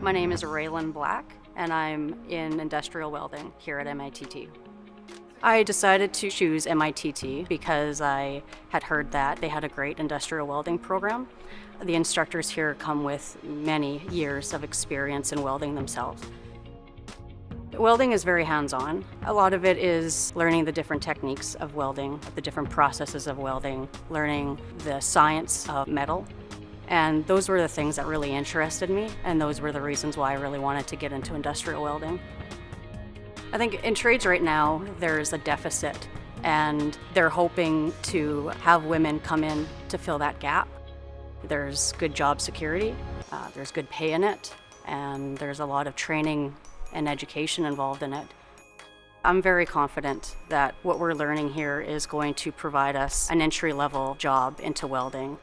My name is Raylan Black, and I'm in Industrial Welding here at MITT. I decided to choose MITT because I had heard that they had a great industrial welding program. The instructors here come with many years of experience in welding themselves. Welding is very hands-on. A lot of it is learning the different techniques of welding, the different processes of welding, learning the science of metal. And those were the things that really interested me, and those were the reasons why I really wanted to get into industrial welding. I think in trades right now, there's a deficit, and they're hoping to have women come in to fill that gap. There's good job security, there's good pay in it, and there's a lot of training and education involved in it. I'm very confident that what we're learning here is going to provide us an entry-level job into welding.